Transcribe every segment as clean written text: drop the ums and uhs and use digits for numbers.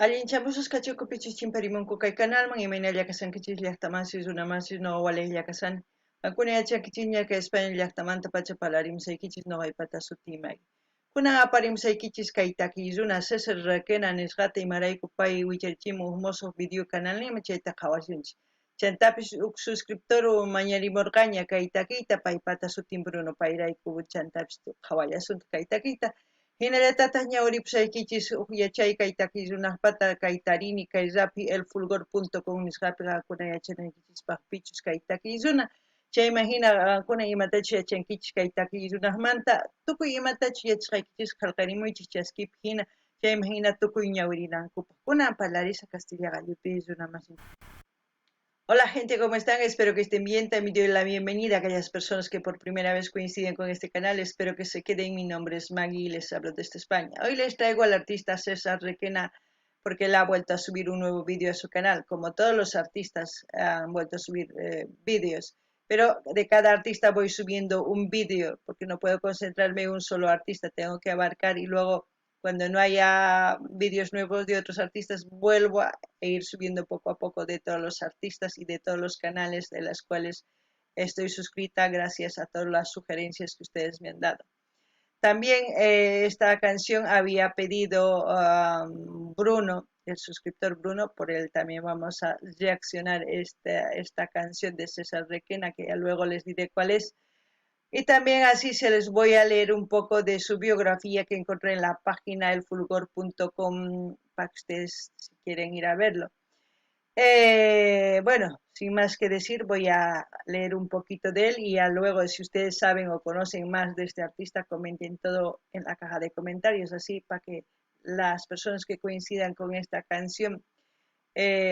Allinchamusos kachuku pichis chimparimunku kay kanalman imayna llakasankichis llaqtamasis runamasis no'owalej llakasan. Ankuna yachankichis ñaka España llaqtamanta pacha palarimsaykichis noqaypata sutimay. Kunan aparimsaykichis kay takiy runa César Requena nisqata imarayku pay willarchimun huk musuq video canalnima chayta qhawashunchik. Chantapis huk suscriptor mañarimurqaña kay takiyta paypata sutin Bruno payrayku chantapis qhawallasunta kay takiyta. Hinallatataq ñawiripusaykichis huk yachay kay takiy runaqpata kay tarini kay rapi elfulgor.com nisqapi qaqkuna yachanaykichispaq pichus kay takiy runa. Chayman hina qaqkuna imatachus yachankichis kay takiy runaqmanta tukuy imatachus yachaqaykichis qillqarimuychis chaskipi hina chayman hina tukuy ñawirinankupaq. Kunan Palarisa Castilla Gallupi runamasinta. Hola gente, ¿cómo están? Espero que estén bien. También doy la bienvenida a aquellas personas que por primera vez coinciden con este canal. Espero que se queden. Mi nombre es Maggie y les hablo desde España. Hoy les traigo al artista César Requena porque él ha vuelto a subir un nuevo vídeo a su canal. Como todos los artistas han vuelto a subir vídeos. Pero de cada artista voy subiendo un vídeo porque no puedo concentrarme en un solo artista. Tengo que abarcar y luego cuando no haya vídeos nuevos de otros artistas, vuelvo a ir subiendo poco a poco de todos los artistas y de todos los canales de los cuales estoy suscrita gracias a todas las sugerencias que ustedes me han dado. También esta canción había pedido Bruno, el suscriptor Bruno, por él también vamos a reaccionar esta canción de César Requena, que ya luego les diré cuál es. Y también así se les voy a leer un poco de su biografía que encontré en la página elfulgor.com para que ustedes si quieren ir a verlo. Bueno, sin más que decir, voy a leer un poquito de él y ya luego si ustedes saben o conocen más de este artista, comenten todo en la caja de comentarios, así para que las personas que coincidan con esta canción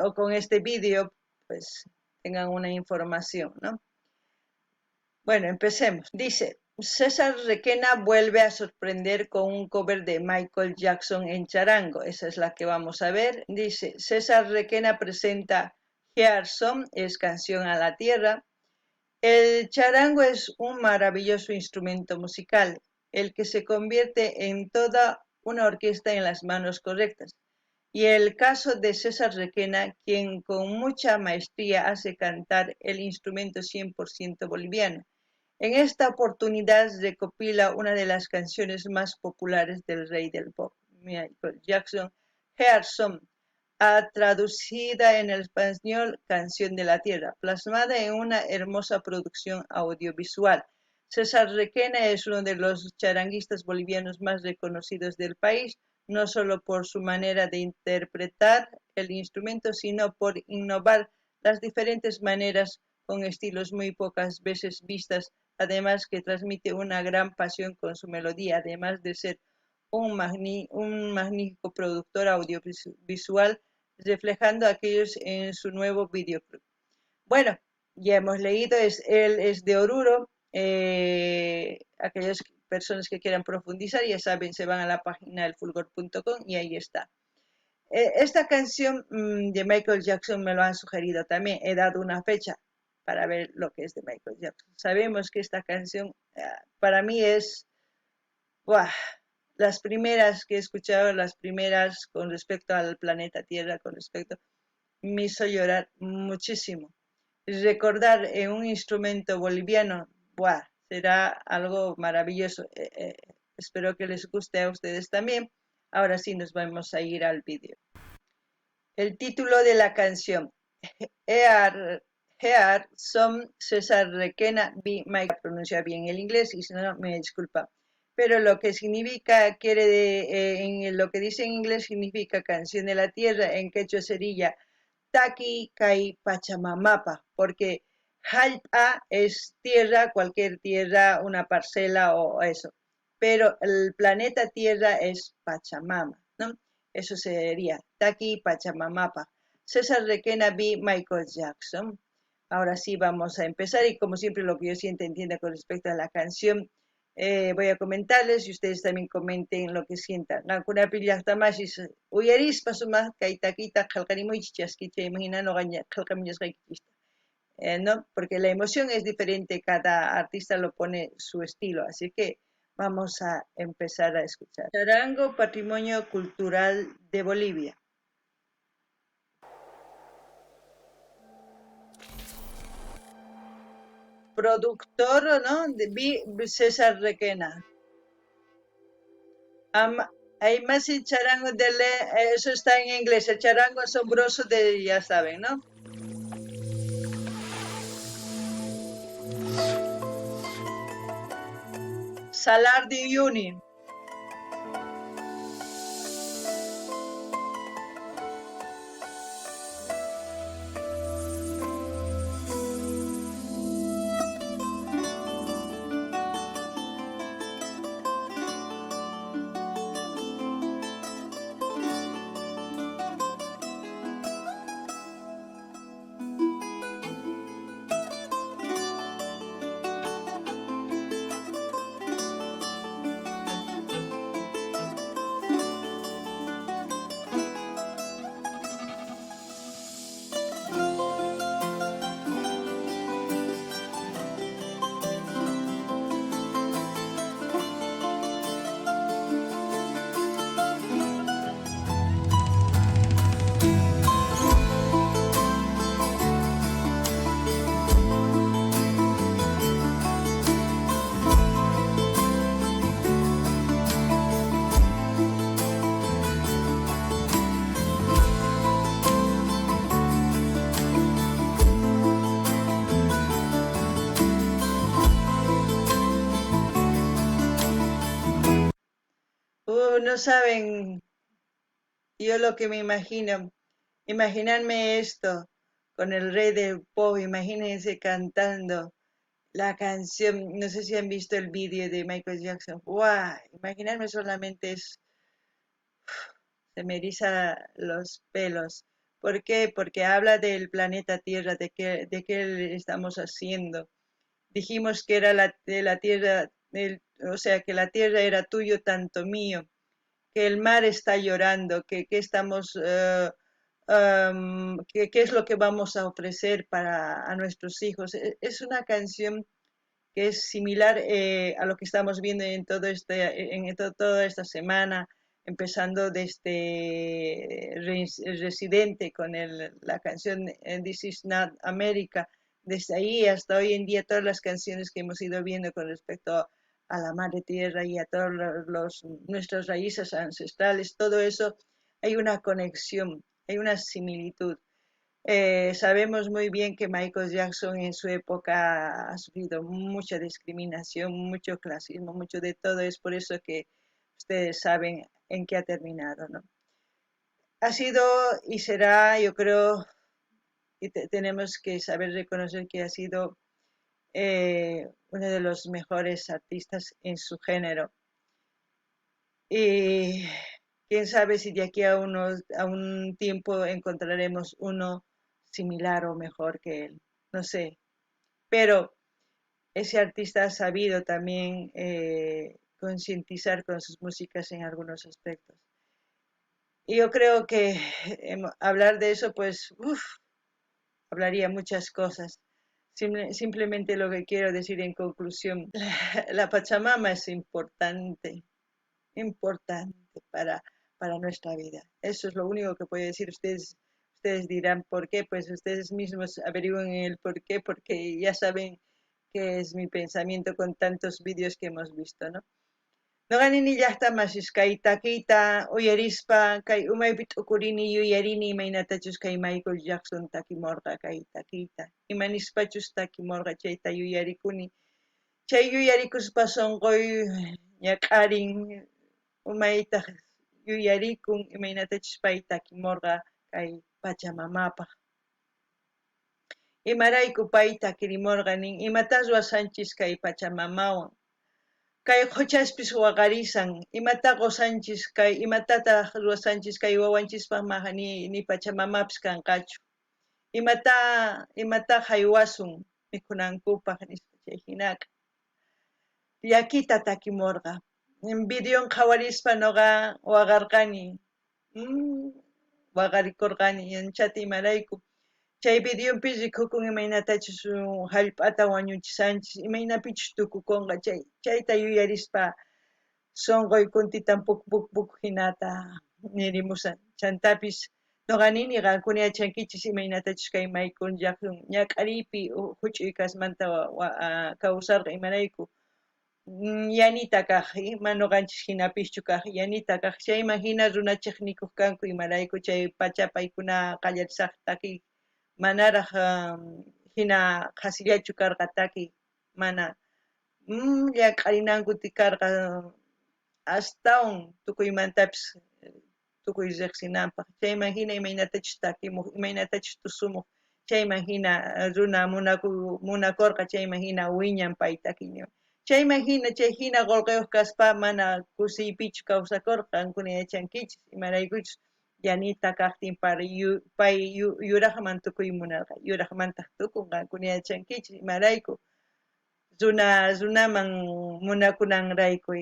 o con este vídeo, pues tengan una información, ¿no? Bueno, empecemos. Dice, César Requena vuelve a sorprender con un cover de Michael Jackson en charango. Esa es la que vamos a ver. Dice, César Requena presenta Here Some, es canción a la tierra. El charango es un maravilloso instrumento musical, el que se convierte en toda una orquesta en las manos correctas. Y el caso de César Requena, quien con mucha maestría hace cantar el instrumento 100% boliviano. En esta oportunidad recopila una de las canciones más populares del rey del pop, Michael Jackson, Here Some, traducida en el español Canción de la Tierra, plasmada en una hermosa producción audiovisual. César Requena es uno de los charanguistas bolivianos más reconocidos del país, no solo por su manera de interpretar el instrumento, sino por innovar las diferentes maneras con estilos muy pocas veces vistas, además que transmite una gran pasión con su melodía, además de ser un magnífico productor audiovisual, reflejando aquellos en su nuevo videoclip. Bueno, ya hemos leído, él es de Oruro, aquellas personas que quieran profundizar, ya saben, se van a la página elfulgor.com y ahí está. Esta canción de Michael Jackson me lo han sugerido también, he dado una fecha para ver lo que es de Michael Jackson. Sabemos que esta canción para mí es, ¡buah!, las primeras que he escuchado, las primeras con respecto al planeta Tierra, con respecto, me hizo llorar muchísimo. Recordar en un instrumento boliviano, ¡buah!, será algo maravilloso. Espero que les guste a ustedes también. Ahora sí nos vamos a ir al vídeo. El título de la canción, Here Some, César Requena, Mike pronuncia bien el inglés y si no, me disculpa. Pero lo que significa, en lo que dice en inglés significa canción de la tierra, en quechua sería Taki Kai Pachamamapa, porque Halpa es tierra, cualquier tierra, una parcela o eso. Pero el planeta Tierra es Pachamama, ¿no? Eso sería Taki Pachamamapa. César Requena B. Michael Jackson. Ahora sí vamos a empezar y como siempre lo que yo siento entienda con respecto a la canción, voy a comentarles y ustedes también comenten lo que sientan. Nakunapi llaqtamashis uyarispa kaytakita qillqarimuychis chaskicha imagina noqaña qillqamiñasqaykichispa. ¿No? Porque la emoción es diferente, cada artista lo pone su estilo, así que vamos a empezar a escuchar. Charango, patrimonio cultural de Bolivia. productor, ¿no? César Requena. Hay más el charango eso está en inglés, el charango asombroso ya saben, ¿no? Salar de Uyuni. No saben, yo lo que me imagino, imaginarme esto con el rey del pop, imagínense cantando la canción, no sé si han visto el vídeo de Michael Jackson, ¡guau! Imaginarme solamente se me eriza los pelos. ¿Por qué? Porque habla del planeta Tierra, de qué le estamos haciendo. Dijimos que era de la Tierra, o sea, que la Tierra era tuyo, tanto mío, que el mar está llorando, que estamos, qué es lo que vamos a ofrecer a nuestros hijos. Es una canción que es similar a lo que estamos viendo en toda esta semana, empezando desde Residente con la canción This is not America, desde ahí hasta hoy en día todas las canciones que hemos ido viendo con respecto a la madre tierra y a todas nuestras raíces ancestrales, todo eso, hay una conexión, hay una similitud. Sabemos muy bien que Michael Jackson en su época ha sufrido mucha discriminación, mucho clasismo, mucho de todo. Es por eso que ustedes saben en qué ha terminado, ¿no? Ha sido y será, yo creo, y tenemos que saber reconocer que ha sido uno de los mejores artistas en su género. Y quién sabe si de aquí a un tiempo encontraremos uno similar o mejor que él. No sé, pero ese artista ha sabido también concientizar con sus músicas en algunos aspectos. Y yo creo que hablar de eso, pues, hablaría muchas cosas. Simplemente lo que quiero decir en conclusión, la Pachamama es importante, importante para nuestra vida. Eso es lo único que puedo decir. Ustedes dirán por qué, pues ustedes mismos averigüen el por qué, porque ya saben que es mi pensamiento con tantos vídeos que hemos visto, ¿no? Noqanini llaqtamashish kay takiyta uyarispa kay umaypit ukurini yuyarini imaynatachus kay Michael Jackson takimurqa kay takiyta imanispachus takimurqa chayta yuyarikuni chay yuyarikuspa sunquy ñak'arin umayta yuyarikun imaynatachus pay takimurqa kay Pachamamapaq imarayku pay takirimurqa nin imatas ruwasanchis kay Pachamamawan kay quchaspis waqarisan imata qusanchis kay imatataq ruwasanchis kay wawanchispaq maqa ni Pachamamapis kanqachu imata haywasun mikunankupaq nispa chay hinaqa llakita takimurqa videon qawarispa noqa waqarqani waqarikurqani anchata imarayku chay videopi rikhukun imaynatachus hallp'ata wañuchisanchis imaynapichus tukukunqa chayta yuyarispa sunquy kuntitan puk hinata nirimusan chantapis Nuqaniniqa kunyachankichis imaynatachus kay Michael Jackson ñak'aripi huch'uy kasmanta kawsarqa imarayku yanita kaq ima nuqanchis hinapischu kaq yanita kaq chayman hina runachiqnikuq kanku imarayku chay pacha paykuna qallarisaq takiq manaraq hina qhasillachu karqa takiq mana llaq'arinanku karqa astawan tukuymantapis tukuy riqsinanpaq chayman hina imaynatachus takimuq imaynatachus tusumuq chayman hina runa munakurqa chayman hina wiñan pay takiña chayman hina chay hina qullqiyuq kaspa mana kusiypichu kawsakurqa qankuna yachankichis imaraykuchus yanita kaqtin pay yuraqman tukuy munarqa yuraqmantaq tukun qankuna yachankichis imarayku runaman munakunanrayku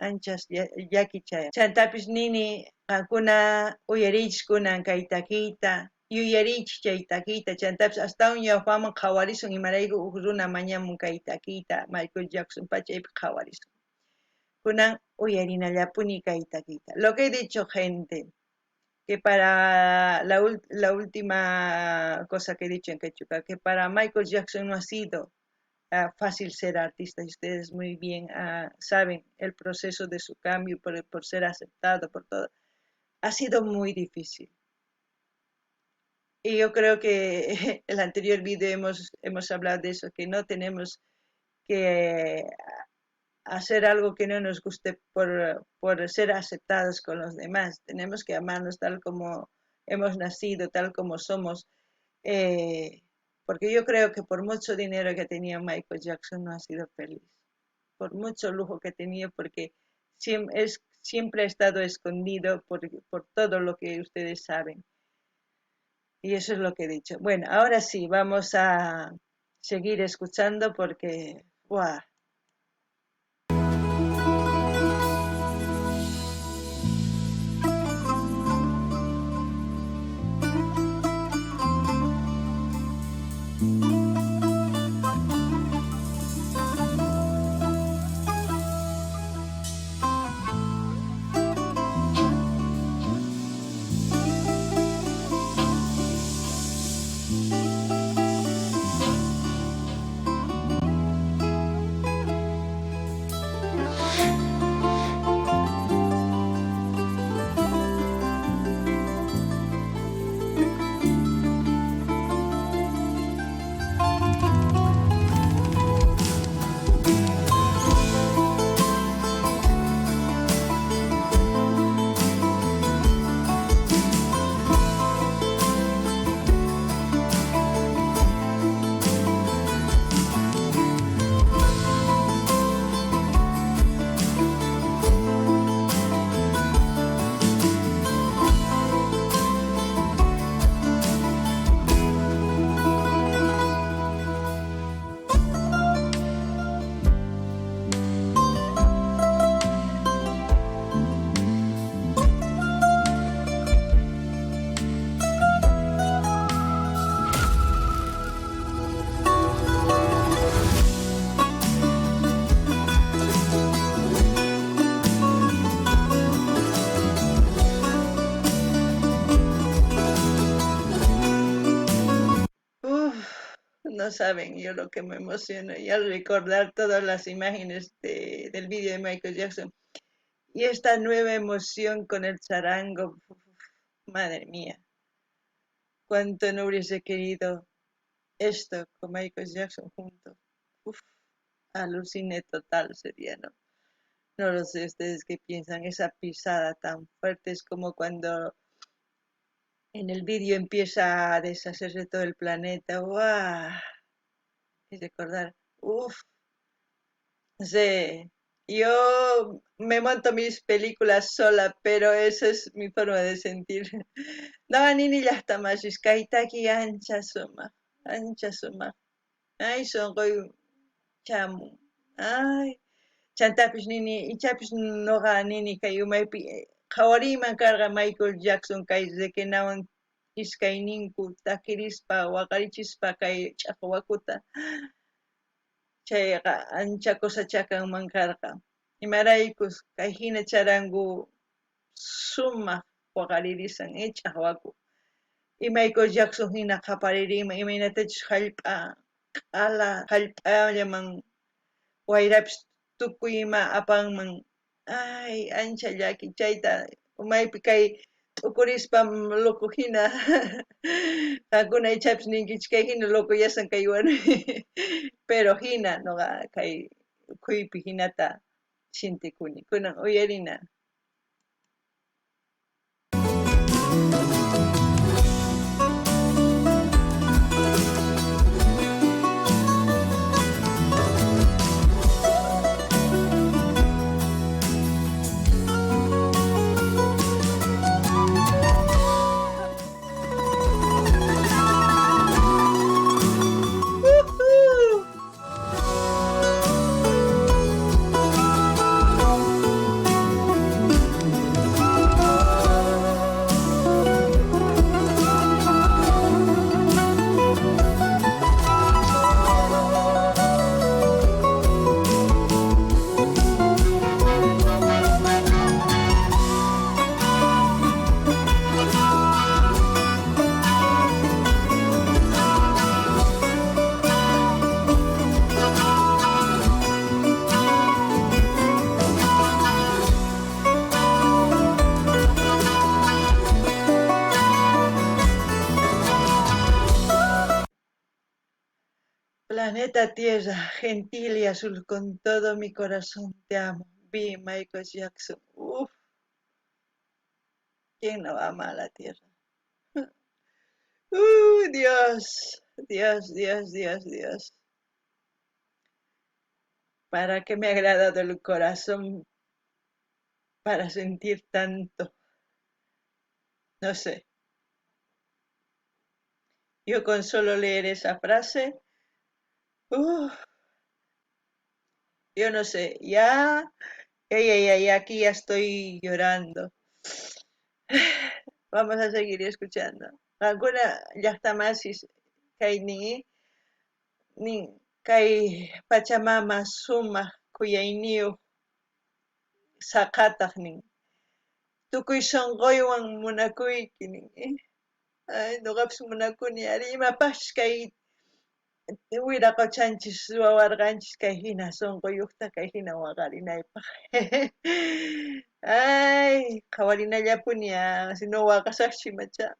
anchas llakichayan chantapis nini qankuna uyarichis kunan kay takiyta yuyarichis chay takiyta chantapis astawan ñawpaman qhawarisun imarayku uk runa mañamun kay takiyta Michael Jackson pachaypi qhawarisun kunan uyarinallapuni kay takiyta lo que he dicho gente que para la última cosa que he dicho en quechua que para Michael Jackson no ha sido fácil ser artista y ustedes muy bien saben el proceso de su cambio por ser aceptado por todo ha sido muy difícil y yo creo que en el anterior video hemos hablado de eso que no tenemos que hacer algo que no nos guste por ser aceptados con los demás tenemos que amarnos tal como hemos nacido tal como somos porque yo creo que por mucho dinero que tenía Michael Jackson no ha sido feliz, por mucho lujo que tenía, porque siempre ha estado escondido por todo lo que ustedes saben. Y eso es lo que he dicho. Bueno, ahora sí, vamos a seguir escuchando porque, ¡guau! No saben yo lo que me emociona y al recordar todas las imágenes del vídeo de Michael Jackson y esta nueva emoción con el charango, madre mía, cuánto no hubiese querido esto con Michael Jackson juntos. Aluciné total sería, ¿no? No lo sé ustedes qué piensan, esa pisada tan fuerte es como cuando en el vídeo empieza a deshacerse todo el planeta, ¡guau! Y recordar, no sé, yo me monto mis películas sola, pero esa es mi forma de sentir. No, nini llaqtamashish kaytaki ancha suma. Ay, sonqoy chamun. Ay, chantapish nini, ichapish noqa nini kay umaypi qhawariyman karqa Michael Jackson kay requenawan iskayninku takirispa waqarichispa kay ch'aqwakuta chayqa ancha kusachakanman karqa imaraykus kay hina charangu sumaq waqaririsan ch'aqwaku Imaykus Jackson hina qaparirima imaynatachus hallp'allaman wayrapis tukuy ima apanman ay ancha llaki chayta maypi kay t'ukurispa luqu hina qankuna ichapis ninkichis kay hina luquyasan kay warmi pero hina nuqa kay ukhuypi hinata shintikuni kunan uyarina. Planeta Tierra, gentil y azul, con todo mi corazón te amo. Vi Michael Jackson. Uf, ¿quién no ama a la Tierra? Dios, Dios, Dios, Dios, Dios. ¿Para qué me ha agradado el corazón para sentir tanto? No sé. Yo con solo leer esa frase, uf, yo no sé, ya, aquí ya estoy llorando. Vamos a seguir escuchando. Alguna llaqtamasis kay ni kay Pachamama sumaq kuyayniyuq saqataq nin. Tukuy sunquywan munakuyki nin. Ay, nuqapis munakuni ari imapaqchis kay wiraquchanchis wawarqanchis kay hina sunquyuqta kay hina waqarinaypaq. Ay, qawarinallapuña sino waqasaqchu imacha.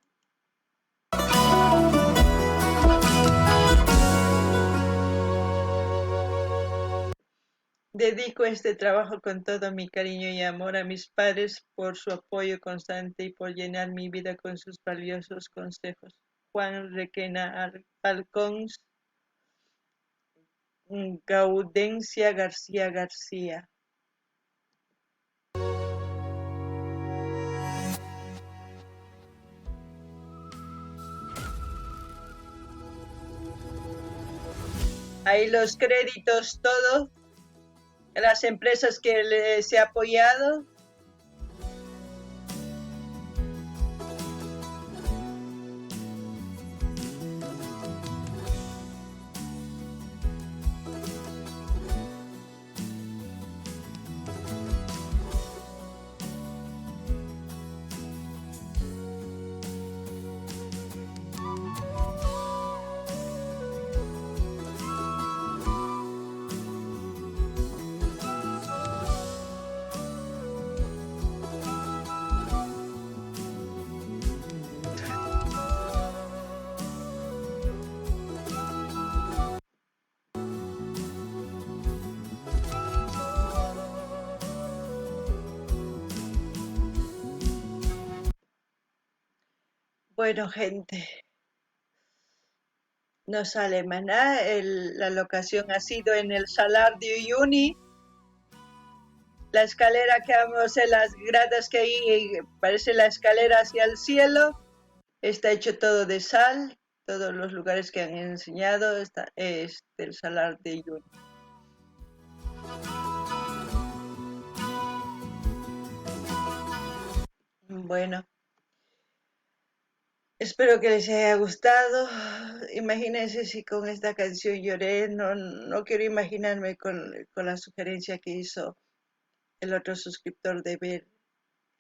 Dedico este trabajo con todo mi cariño y amor a mis padres por su apoyo constante y por llenar mi vida con sus valiosos consejos. Juan Requena Alcons, Gaudencia García García. Ahí los créditos, todo, las empresas que les he apoyado. Bueno, gente, no sale más nada. La locación ha sido en el Salar de Uyuni. La escalera que vamos en las gradas que hay, parece la escalera hacia el cielo. Está hecho todo de sal. Todos los lugares que han enseñado es del Salar de Uyuni. Bueno, espero que les haya gustado. Imagínense si con esta canción lloré. No quiero imaginarme con la sugerencia que hizo el otro suscriptor de ver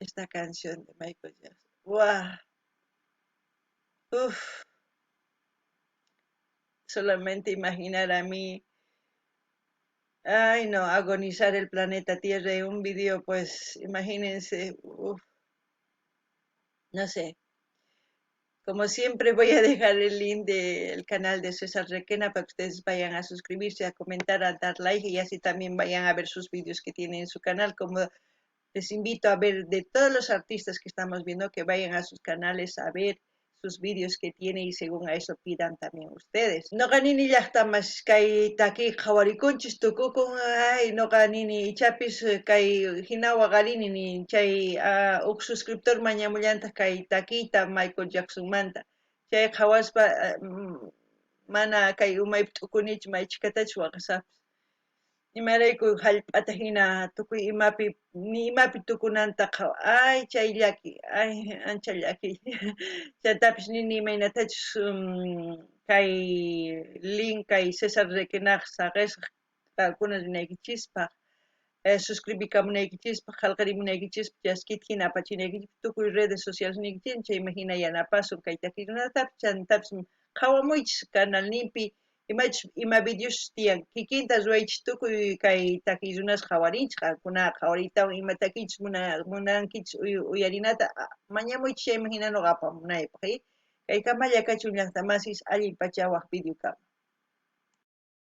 esta canción de Michael Jackson. ¡Wow! Uf, solamente imaginar a mí, ay no, agonizar el planeta Tierra en un video, pues imagínense, uf, no sé. Como siempre voy a dejar el link del canal de César Requena para que ustedes vayan a suscribirse, a comentar, a dar like y así también vayan a ver sus vídeos que tiene en su canal. Como les invito a ver de todos los artistas que estamos viendo, que vayan a sus canales a ver sus vídeos que tiene y según a eso pidan también ustedes. No ganini llaqtamas kay taki qhawarikunchis tukukun ay no ganini ichapis kay hinawa qarini ni chay uk suscriptor mañamullanta kay takita Michael Jackson manta chay qhawaspa mana kay umaypi t'ukunichu maychikatachu waqasapis imarayku hallp'ata hina tukuy imapi tukunantaqa ay chay llaki ay ancha llaki chaytapish nini imaynatachus kay link kay César Requenaq saqesqa kaykunas rinaykichispaq suscribikamunaykichispaq qallqarimunaykichispaq chaskita hina apachinaykichis tukuy redes sociales niykichin chayman hina yanapasun kay takikunatapish chaymantapish qhawamuychis canalninpi ima videos tiyan kikinta ruwaychis tukuy kay takiy runas qhawarinchik qankunaqa qhawaritawan ima takiychis munankichis uyarinata mañamuychis chayman hina noqa apamunaypaq kay kamalla kachun llaqta masis allin pachawaq video kama